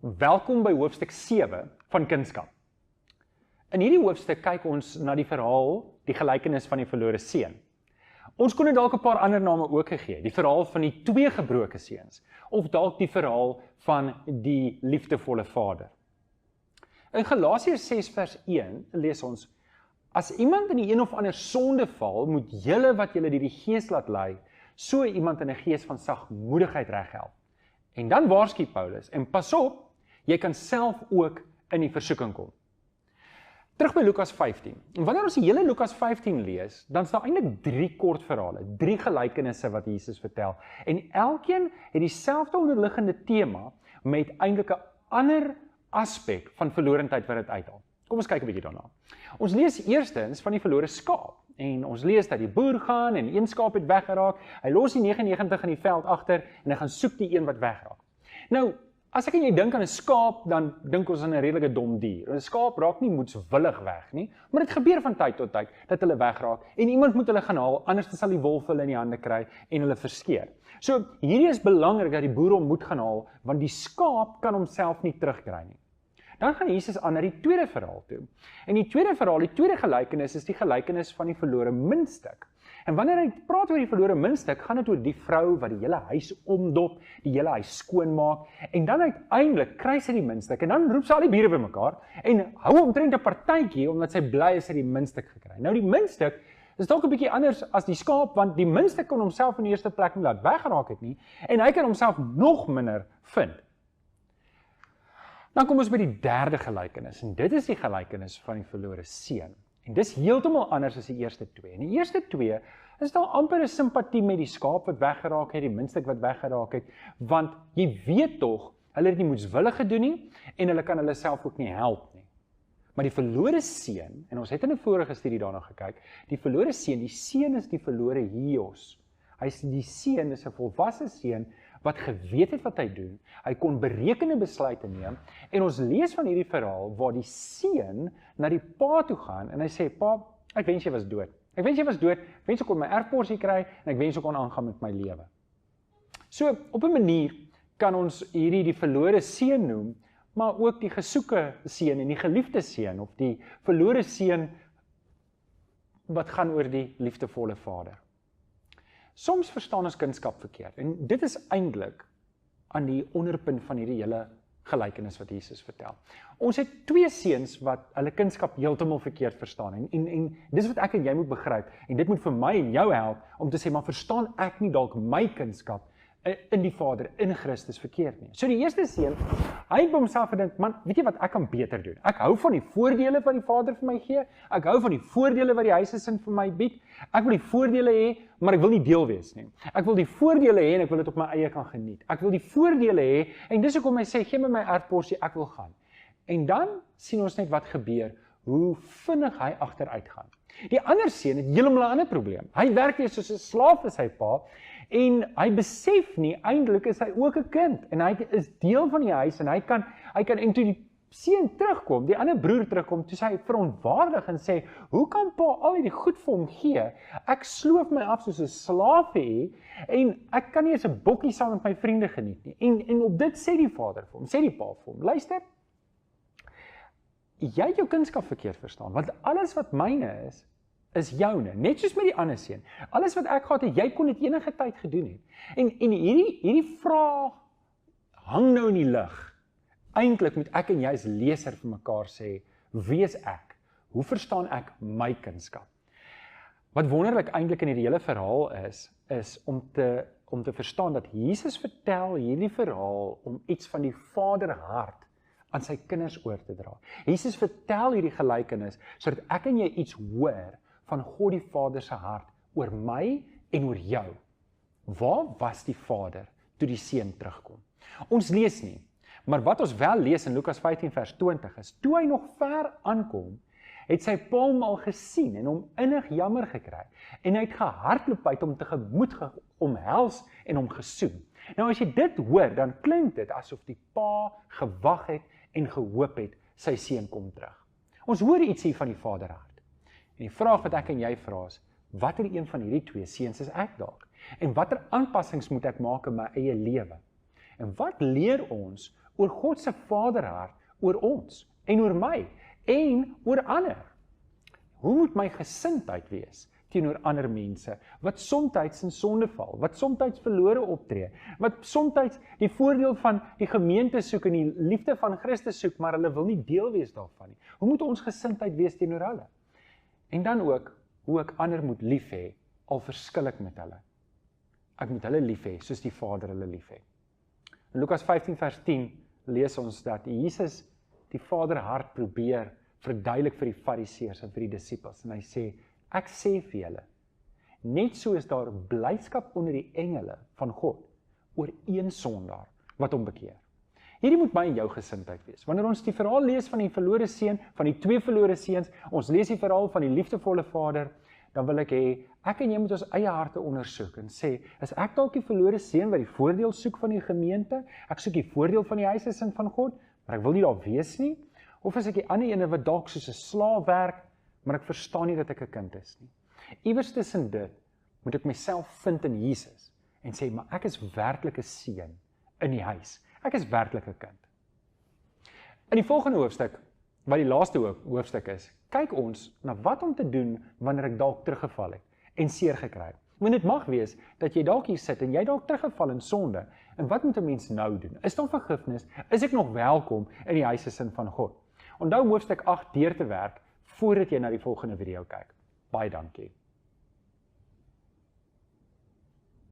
Welkom by hoofstuk 7 van Kunskap. In hierdie hoofstuk kyk ons na die verhaal, die gelykenis van die verlore seun. Ons kon dit dalk 'n paar ander name ook gegee, die verhaal van die 2 gebroke seuns, of dalk die verhaal van die liefdevolle vader. In Galasiërs 6 vers 1 lees ons, as iemand in die een of ander sonde val, moet julle wat julle deur die Gees laat lei, so iemand in 'n gees van sagmoedigheid reghelp. En dan waarsku Paulus, en pas op, jy kan self ook in die versoeking kom. Terug by Lukas 15. En wanneer ons die hele Lukas 15 lees, dan is daar eintlik 3 kort verhale, 3 gelykenisse wat Jesus vertel. En elkeen het dieselfde onderliggende tema met eintlik 'n ander aspek van verlorendheid wat dit uithaal. Kom ons kyk 'n bietjie daarna. Ons lees eerstens van die verlore skaap. En ons lees dat die boer gaan en een skaap het weggeraak. Hy los die 99 in die veld agter en hy gaan soek die een wat wegraak. Nou, as ek en jy dink aan 'n skaap, dan dink ons aan 'n redelike dom dier. 'n Skaap raak nie moedswillig weg nie, maar dit gebeur van tyd tot tyd dat hulle wegraak en iemand moet hulle gaan haal, anders sal die wolf hulle in die hande kry en hulle verskeer. So, hierdie is belangrik dat die boer hom moet gaan haal, want die skaap kan homself nie terugkry nie. Dan gaan Jesus aan na die tweede verhaal toe. En die tweede verhaal, die tweede gelykenis, is die gelykenis van die verlore muntstuk. En wanneer hy praat oor die verlore muntstuk, gaan dit oor die vrou wat die hele huis omdop, die hele huis skoonmaak, en dan uiteindelik kry sy die muntstuk, en dan roep sy al die bure bymekaar, en hou omtrent 'n partytjie, omdat sy bly is sy die muntstuk gekry. Nou die muntstuk is dalk 'n bietjie anders as die skaap, want die muntstuk kon homself in die eerste plek nie laat weggeraak het nie, en hy kan homself nog minder vind. Dan kom ons by die derde gelykenis, en dit is die gelykenis van die verlore seun. En dis heeltemal anders as die eerste 2. In die eerste 2 is daar amper 'n simpatie met die skaap wat weggeraak het, die muntstuk wat weggeraak het, want jy weet tog, hulle het nie moedswillig gedoen nie, en hulle kan hulle self ook nie help nie. Maar die verlore seun, en ons het in 'n vorige studie daarna gekyk, die verlore seun, die seun is die verlore hios. Die seun is 'n volwasse seun, wat geweet het wat hy doen, hy kon berekende besluite neem, en ons lees van hierdie verhaal, waar die seun na die pa toe gaan, en hy sê, pa, ek wens jy was dood. Ek wens jy was dood, ek wens ek kon my erfporsie kry, en ek wens ek kon aangaan met my lewe. So, op 'n manier kan ons hierdie die verlore seun noem, maar ook die gesoeke seun en die geliefde seun, of die verlore seun, wat gaan oor die liefdevolle vader. Soms verstaan ons kunskap verkeerd, en dit is eintlik aan die onderpunt van hierdie hele gelykenis wat Jesus vertel. Ons het 2 seuns wat hulle kunskap heeltemal verkeerd verstaan, en dis wat ek en jy moet begryp, en dit moet vir my en jou help, om te sê, maar verstaan ek nie dalk my kunskap in die Vader, in Christus verkeerd nie. So die eerste seun, hy het by homself gedink, man, weet jy wat, ek kan beter doen. Ek hou van die voordele wat die Vader vir my gee, ek hou van die voordele wat die huisgesin vir my bied, ek wil die voordele hê, maar ek wil nie deel wees nie. Ek wil die voordele hê, en ek wil dit op my eie kan geniet. Ek wil die voordele hê, en dis hoekom hy sê, gee my my erfporsie, ek wil gaan. En dan sien ons net wat gebeur, hoe vinnig hy agteruit gaan. Die ander seun het heeltemal 'n ander probleem. Hy werk weer soos 'n slaaf vir sy pa, en hy besef nie, eintlik is hy ook 'n kind, en hy is deel van die huis, en hy kan, en toe die seun terugkom, die ander broer terugkom, toe hy verontwaardig en sê, hoe kan pa al die goed vir hom gee? Ek sloof my af soos 'n slaaf hê, en ek kan nie eens 'n bokkie saam met my vriende geniet nie. En op dit sê die vader vir hom, sê die pa vir hom, luister, jy het jou kunskap verkeerd verstaan, want alles wat myne is joune, net soos met die ander seun. Alles wat ek gehad het, jy kon dit enige tyd gedoen het. En hierdie vraag hang nou in die lug. Eintlik moet ek en jy as leser vir mekaar sê, wie is ek? Hoe verstaan ek my kunskap? Wat wonderlik eintlik in hierdie hele verhaal is om te verstaan dat Jesus vertel hierdie verhaal om iets van die Vaderhart aan sy kinders oor te dra. Jesus vertel hierdie gelykenis sodat ek en jy iets hoor van God die Vader se hart oor my en oor jou. Waar was die Vader toe die seun terugkom? Ons lees nie, maar wat ons wel lees in Lukas 15 vers 20 is, toe hy nog ver aankom, het sy pa hom al gesien en hom innig jammer gekry, en hy het gehardloop uit hom tegemoet omhels en hom gesoen. Nou as jy dit hoor, dan klink dit asof die pa gewag het en gehoop het, sy seun kom terug. Ons hoor iets hier van die Vaderhart. En die vraag wat ek en jy vra is, watter een van hierdie 2 seuns is ek dalk? En watter aanpassings moet ek maak in my eie lewe? En wat leer ons oor God se vaderhart oor ons en oor my en oor ander. Hoe moet my gesindheid wees teenoor ander mense wat soms in sonde val, wat soms verlore optree, wat soms die voordeel van die gemeente soek en die liefde van Christus soek, maar hulle wil nie deel wees daarvan nie. Hoe moet ons gesindheid wees teenoor hulle? En dan ook hoe ek ander moet lief hê, al verskil ek met hulle. Ek moet hulle lief hê, soos die Vader hulle lief hê. In Lukas 15 vers 10 lees ons dat Jesus die Vader hart probeer verduidelik vir die Fariseërs en vir die disippels, en hy sê, ek sê vir julle, net so is daar blydskap onder die engele van God oor een sondaar wat hom bekeer. Hierdie moet my en jou gesindheid wees. Wanneer ons die verhaal lees van die verlore seun, van die 2 verlore seuns, ons lees die verhaal van die liefdevolle Vader, dan wil ek hê, ek en jy moet ons eie harte ondersoek en sê, is ek dalk die verlore seun wat die voordeel soek van die gemeente? Ek soek die voordeel van die huisgesin van God, maar ek wil nie daar wees nie? Of is ek die ander ene wat dalk soos 'n slaaf werk, maar ek verstaan nie dat ek 'n kind is nie? Iewers tussen dit moet ek myself vind in Jesus en sê, maar ek is werklik 'n seun in die huis. Ek is werklik 'n kind. In die volgende hoofstuk, wat die laaste hoofstuk is, kyk ons na wat om te doen wanneer ek dalk teruggeval het en seer gekry het. Want dit mag wees dat jy dalk hier sit en jy dalk teruggeval in sonde. En wat moet 'n mens nou doen? Is daar vergifnis? Is ek nog welkom in die huisgesin van God? Onthou hoofstuk 8 deur te werk voordat jy na die volgende video kyk. Baie dankie.